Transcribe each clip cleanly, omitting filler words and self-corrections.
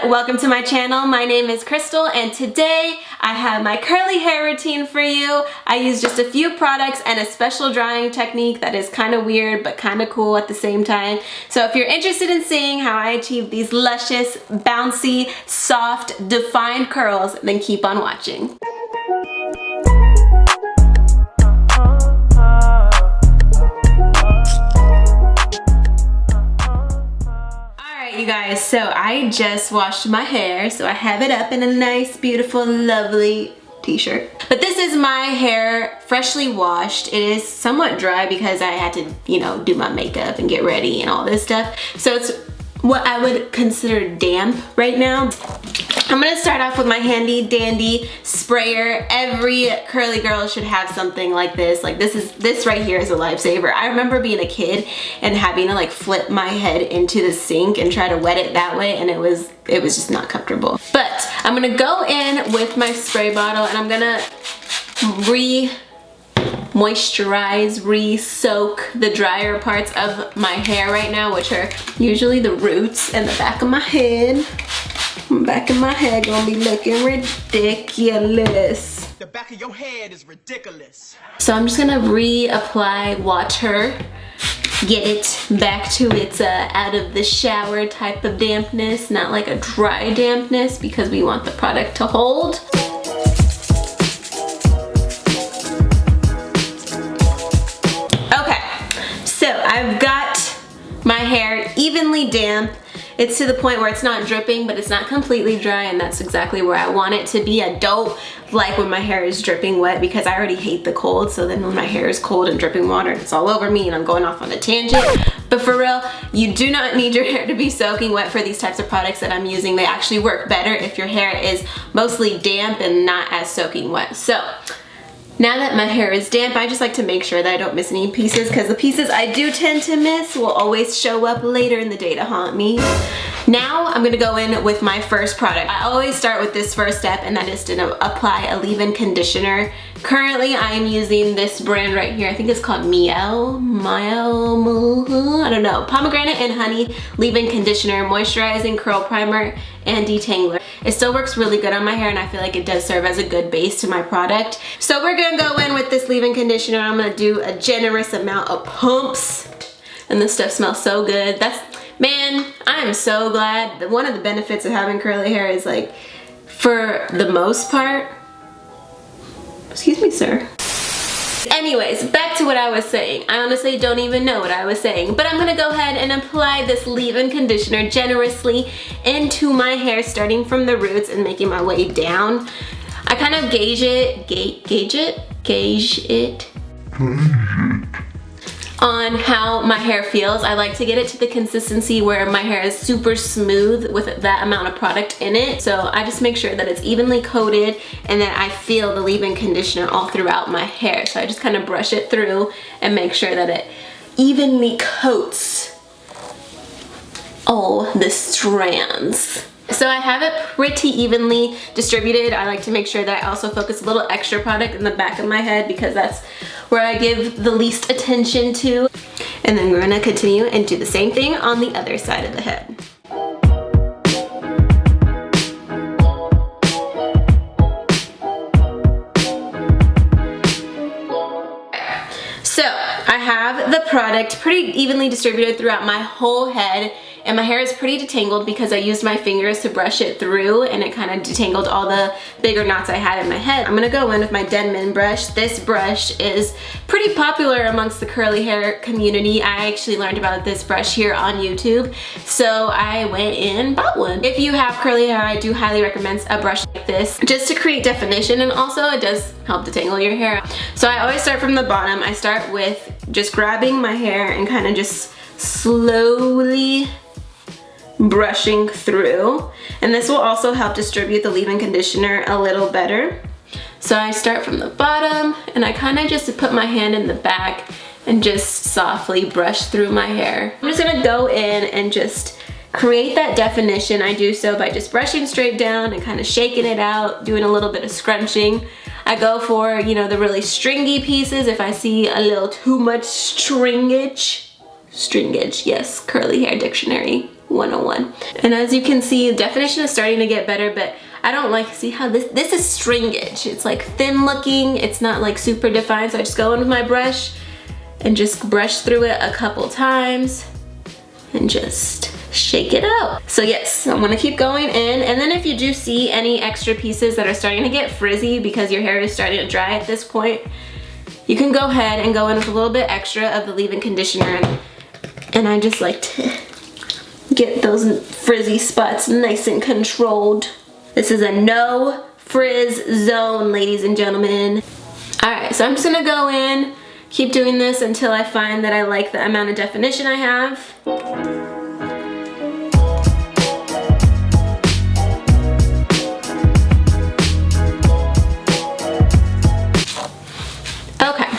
welcome to my channel. My name is Krystle and today I have my curly hair routine for you. I use just a few products and a special drying technique that is kind of weird but kind of cool at the same time. So if you're interested in seeing how I achieve these luscious, bouncy, soft, defined curls, then keep on watching. You guys, so I just washed my hair, so I have it up in a nice, beautiful, lovely t-shirt. But this is my hair freshly washed. It is somewhat dry because I had to, do my makeup and get ready and all this stuff. So it's what I would consider damp right now. I'm gonna start off with my handy dandy sprayer. Every curly girl should have something like this. Like this right here is a lifesaver. I remember being a kid and having to like flip my head into the sink and try to wet it that way, and it was just not comfortable. But I'm gonna go in with my spray bottle and I'm gonna moisturize, re-soak the drier parts of my hair right now, which are usually the roots and the back of my head. Back of my head gonna be looking ridiculous. The back of your head is ridiculous. So I'm just gonna reapply water, get it back to its out of the shower type of dampness, not like a dry dampness, because we want the product to hold. Okay, so I've got my hair evenly damp. It's to the point where it's not dripping, but it's not completely dry, and that's exactly where I want it to be. I don't like when my hair is dripping wet because I already hate the cold, so then when my hair is cold and dripping water, it's all over me and I'm going off on a tangent. But for real, you do not need your hair to be soaking wet for these types of products that I'm using. They actually work better if your hair is mostly damp and not as soaking wet. So now that my hair is damp, I just like to make sure that I don't miss any pieces, because the pieces I do tend to miss will always show up later in the day to haunt me. Now I'm gonna go in with my first product. I always start with this first step, and that is to apply a leave-in conditioner. Currently, I am using this brand right here. I think it's called Miel, I don't know. Pomegranate and honey leave-in conditioner, moisturizing curl primer, and detangler. It still works really good on my hair, and I feel like it does serve as a good base to my product. So we're gonna go in with this leave-in conditioner. I'm gonna do a generous amount of pumps, and this stuff smells so good. Man, I am so glad that one of the benefits of having curly hair is, like, for the most part, excuse me, sir. Anyways, back to what I was saying. I honestly don't even know what I was saying, but I'm gonna go ahead and apply this leave-in conditioner generously into my hair, starting from the roots and making my way down. I kind of gauge it on how my hair feels. I like to get it to the consistency where my hair is super smooth with that amount of product in it. So I just make sure that it's evenly coated and that I feel the leave-in conditioner all throughout my hair. So I just kind of brush it through and make sure that it evenly coats all the strands. So I have it pretty evenly distributed. I like to make sure that I also focus a little extra product in the back of my head because that's where I give the least attention to. And then we're gonna continue and do the same thing on the other side of the head. So I have the product pretty evenly distributed throughout my whole head, and my hair is pretty detangled because I used my fingers to brush it through, and it kind of detangled all the bigger knots I had in my head. I'm gonna go in with my Denman brush. This brush is pretty popular amongst the curly hair community. I actually learned about this brush here on YouTube, so I went in and bought one. If you have curly hair, I do highly recommend a brush like this just to create definition, and also it does help detangle your hair. So I always start from the bottom. I start with just grabbing my hair and kind of just slowly brushing through, and this will also help distribute the leave-in conditioner a little better. So I start from the bottom and I kind of just put my hand in the back and just softly brush through my hair. I'm just gonna go in and just create that definition. I do so by just brushing straight down and kind of shaking it out, doing a little bit of scrunching. I go for, the really stringy pieces if I see a little too much stringage, yes, curly hair dictionary. 101. And as you can see, definition is starting to get better, but I don't like, see how this is stringage. It's like thin looking, it's not like super defined, so I just go in with my brush and just brush through it a couple times and just shake it out. So yes, I'm gonna keep going in, and then if you do see any extra pieces that are starting to get frizzy because your hair is starting to dry at this point, you can go ahead and go in with a little bit extra of the leave-in conditioner, and I just like to get those frizzy spots nice and controlled. This is a no frizz zone, ladies and gentlemen. All right, so I'm just gonna go in, keep doing this until I find that I like the amount of definition I have. Okay,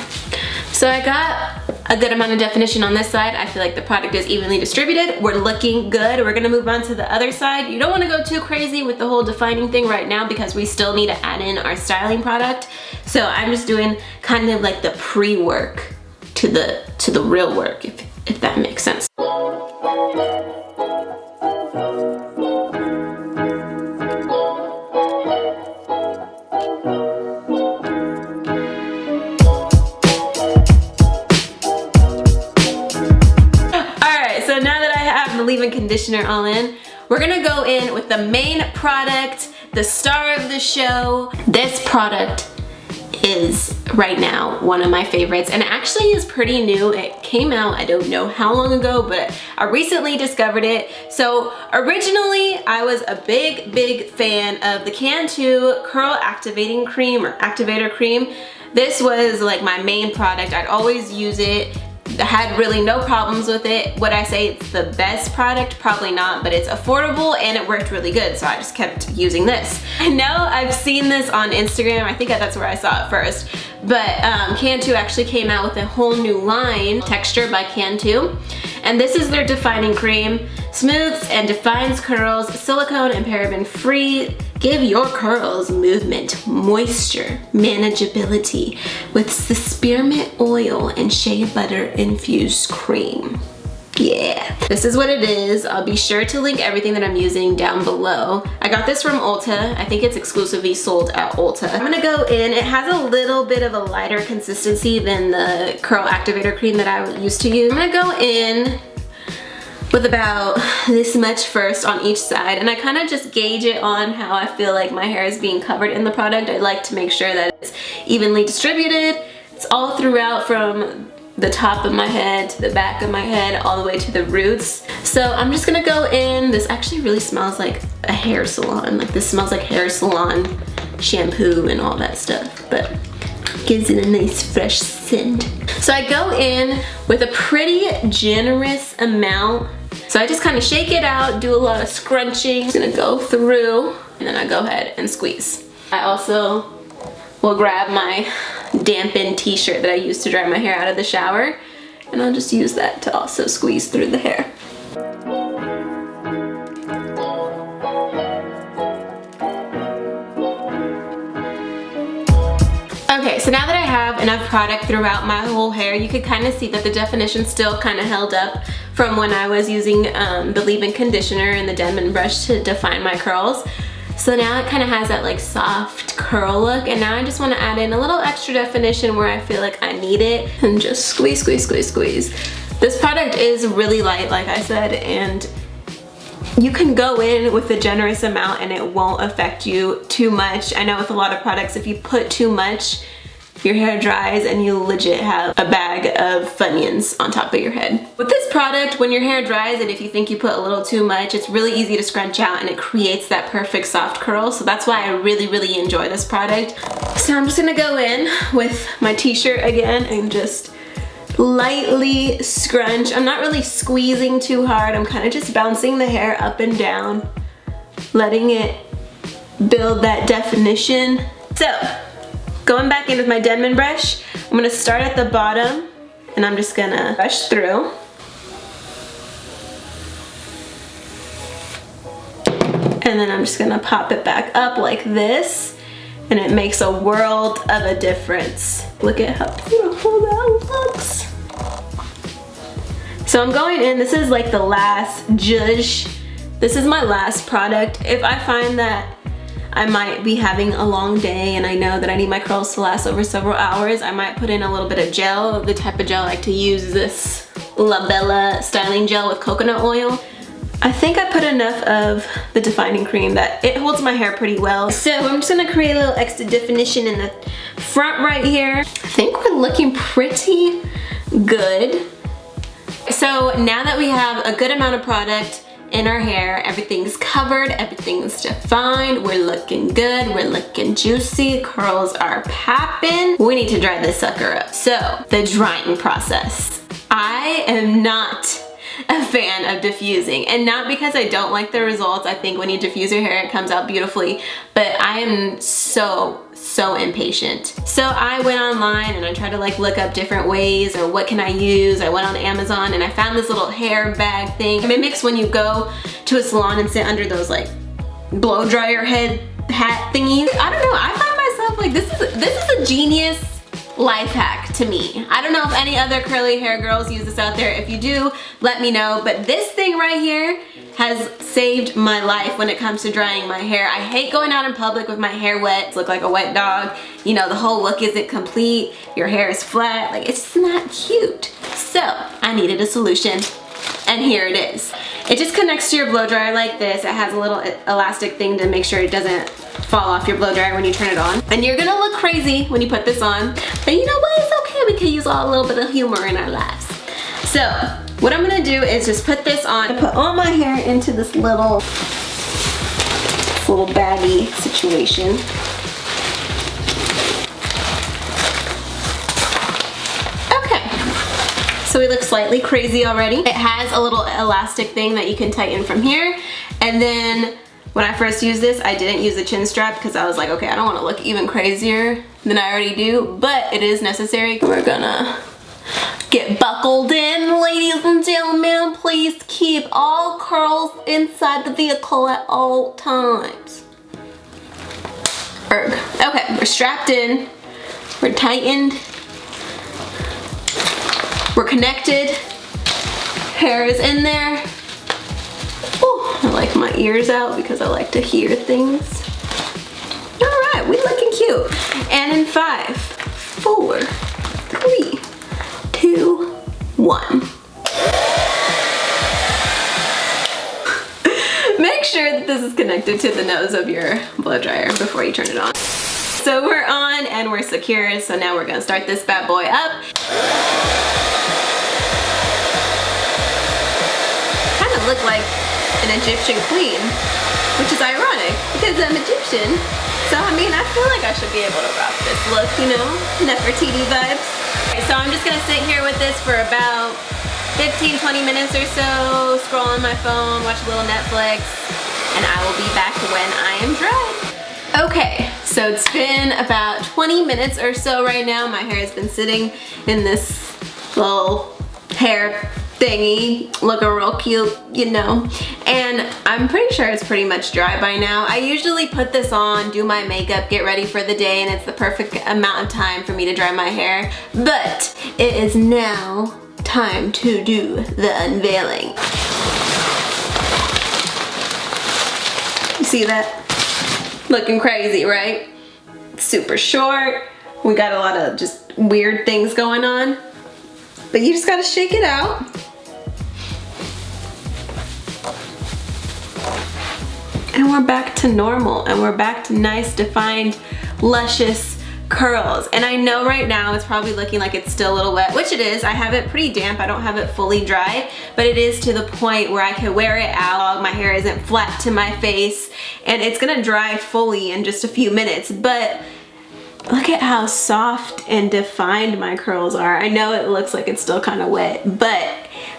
so I got a good amount of definition on this side. I feel like the product is evenly distributed. We're looking good. We're gonna move on to the other side. You don't wanna go too crazy with the whole defining thing right now because we still need to add in our styling product. So I'm just doing kind of like the pre-work to the real work, if that makes sense. Leave-in conditioner all in, we're gonna go in with the main product, the star of the show. This product is right now one of my favorites, and it actually is pretty new. It came out, I don't know how long ago, but I recently discovered it. So originally I was a big fan of the Cantu Curl Activating Cream or Activator Cream. This was like my main product. I'd always use it. I had really no problems with it. Would I say it's the best product? Probably not, but it's affordable and it worked really good, so I just kept using this. I know I've seen this on Instagram. I think that's where I saw it first, but Cantu actually came out with a whole new line, Texture by Cantu, and this is their defining cream. Smooths and defines curls, silicone and paraben free. Give your curls movement, moisture, manageability with spearmint oil and shea butter infused cream. Yeah, this is what it is. I'll be sure to link everything that I'm using down below. I got this from Ulta. I think it's exclusively sold at Ulta. I'm gonna go in. It has a little bit of a lighter consistency than the Curl Activator Cream that I used to use. I'm gonna go in with about this much first on each side, and I kind of just gauge it on how I feel like my hair is being covered in the product. I like to make sure that it's evenly distributed. It's all throughout from the top of my head to the back of my head all the way to the roots. So I'm just gonna go in. This actually really smells like a hair salon. Like this smells like hair salon shampoo and all that stuff, but gives it a nice fresh scent. So I go in with a pretty generous amount. So I just kind of shake it out, do a lot of scrunching. I'm gonna go through, and then I go ahead and squeeze. I also will grab my dampened t-shirt that I use to dry my hair out of the shower, and I'll just use that to also squeeze through the hair. Okay, so now that I have enough product throughout my whole hair, you could kind of see that the definition still kind of held up from when I was using the leave-in conditioner and the Denman brush to define my curls. So now it kind of has that like soft curl look, and now I just want to add in a little extra definition where I feel like I need it, and just squeeze, squeeze, squeeze, squeeze. This product is really light, like I said, and you can go in with a generous amount and it won't affect you too much. I know with a lot of products, if you put too much, your hair dries and you legit have a bag of Funyuns on top of your head. With this product, when your hair dries and if you think you put a little too much, it's really easy to scrunch out and it creates that perfect soft curl. So that's why I really enjoy this product. So I'm just gonna go in with my t-shirt again and just lightly scrunch. I'm not really squeezing too hard. I'm kind of just bouncing the hair up and down, letting it build that definition. So, going back in with my Denman brush, I'm gonna start at the bottom and I'm just gonna brush through. And then I'm just gonna pop it back up like this, and it makes a world of a difference. Look at how beautiful that looks. So So I'm going in, this is like the last zhuzh. This is my last product. If I find that I might be having a long day and I know that I need my curls to last over several hours, I might put in a little bit of gel. The type of gel I like to use is this La Bella styling gel with coconut oil. I think I put enough of the defining cream that it holds my hair pretty well. So I'm just gonna create a little extra definition in the front right here. I think we're looking pretty good. So now that we have a good amount of product in our hair, everything's covered, everything's defined, we're looking good, we're looking juicy, curls are popping. We need to dry this sucker up. So the drying process. I am not a fan of diffusing, and not because I don't like the results. I think when you diffuse your hair it comes out beautifully, but I am so impatient. So I went online and I tried to like look up different ways or what can I use. I went on Amazon and I found this little hair bag thing. It mimics when you go to a salon and sit under those like blow dryer head hat thingies. I don't know, I find myself like this is a genius life hack to me. I don't know if any other curly hair girls use this out there. If you do, let me know. But this thing right here has saved my life when it comes to drying my hair. I hate going out in public with my hair wet. Look like a wet dog. You know, the whole look isn't complete. Your hair is flat. Like, it's not cute. So I needed a solution, and here it is. It just connects to your blow dryer like this. It has a little elastic thing to make sure it doesn't fall off your blow dryer when you turn it on. And you're gonna look crazy when you put this on, but you know what, it's okay, we can use a little bit of humor in our lives. So what I'm gonna do is just put this on. I put all my hair into this little baggy situation. So we look slightly crazy already. It has a little elastic thing that you can tighten from here. And then when I first used this, I didn't use the chin strap because I was like, okay, I don't want to look even crazier than I already do, but it is necessary. We're gonna get buckled in, ladies and gentlemen. Please keep all curls inside the vehicle at all times. Erg. Okay, we're strapped in, we're tightened, we're connected, hair is in there. Ooh, I like my ears out because I like to hear things. All right, we looking cute. And in 5, 4, 3, 2, 1. Make sure that this is connected to the nose of your blow dryer before you turn it on. So we're on and we're secure, so now we're gonna start this bad boy up. Kind of look like an Egyptian queen, which is ironic because I'm Egyptian. So I mean, I feel like I should be able to rock this look, you know, Nefertiti vibes. Okay, so I'm just gonna sit here with this for about 15-20 minutes or so, scroll on my phone, watch a little Netflix, and I will be back when I am dried. Okay, so it's been about 20 minutes or so right now. My hair has been sitting in this little hair thingy, looking real cute, you know, and I'm pretty sure it's pretty much dry by now. I usually put this on, do my makeup, get ready for the day, and it's the perfect amount of time for me to dry my hair, but it is now time to do the unveiling. You see that? Looking crazy, right? Super short. We got a lot of just weird things going on, but you just gotta shake it out. And we're back to normal, and we're back to nice, defined, luscious curls. And I know right now it's probably looking like it's still a little wet, which it is. I have it pretty damp. I don't have it fully dry, but it is to the point where I can wear it out. My hair isn't flat to my face, and it's gonna dry fully in just a few minutes, but look at how soft and defined my curls are. I know it looks like it's still kind of wet, but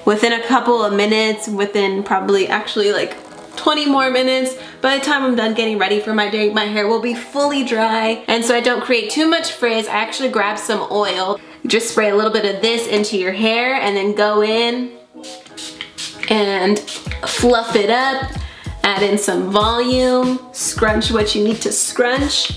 within a couple of minutes, within probably actually like 20 more minutes, by the time I'm done getting ready for my day, my hair will be fully dry. And so I don't create too much frizz, I actually grab some oil. Just spray a little bit of this into your hair and then go in and fluff it up, add in some volume, scrunch what you need to scrunch.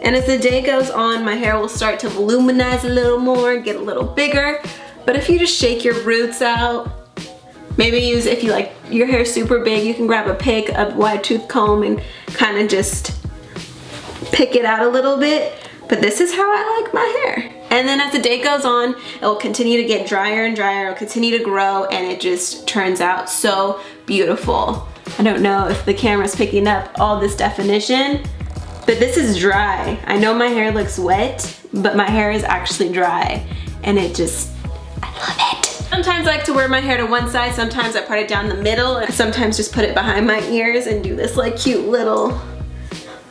And as the day goes on, my hair will start to voluminize a little more, get a little bigger. But if you just shake your roots out, Maybe use, if you like your hair super big, you can grab a pick, a wide tooth comb, and kind of just pick it out a little bit. But this is how I like my hair. And then as the day goes on, it will continue to get drier and drier, it'll continue to grow, and it just turns out so beautiful. I don't know if the camera's picking up all this definition, but this is dry. I know my hair looks wet, but my hair is actually dry, and it just, I love it. Sometimes I like to wear my hair to one side, sometimes I part it down the middle, and sometimes just put it behind my ears and do this like cute little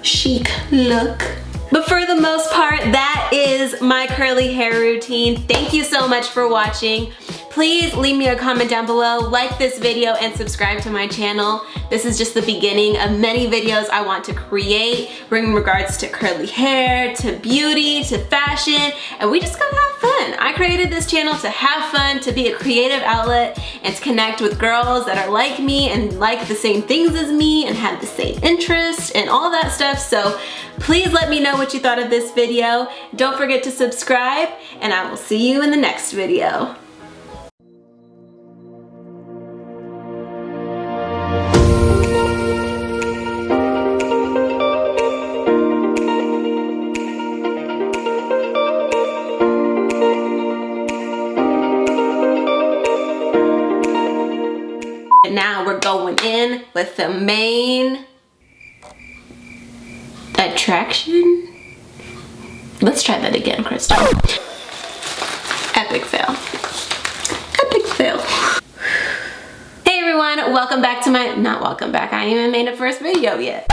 chic look. But for the most part, that is my curly hair routine. Thank you so much for watching. Please leave me a comment down below, like this video, and subscribe to my channel. This is just the beginning of many videos I want to create in regards to curly hair, to beauty, to fashion, and we just gotta have fun. I created this channel to have fun, to be a creative outlet, and to connect with girls that are like me and like the same things as me and have the same interests and all that stuff. So please let me know what you thought of this video. Don't forget to subscribe, and I will see you in the next video. Now we're going in with the main attraction. Let's try that again, Krystle. Epic fail. Epic fail. Hey everyone, welcome back to my, not welcome back, I ain't even made a first video yet.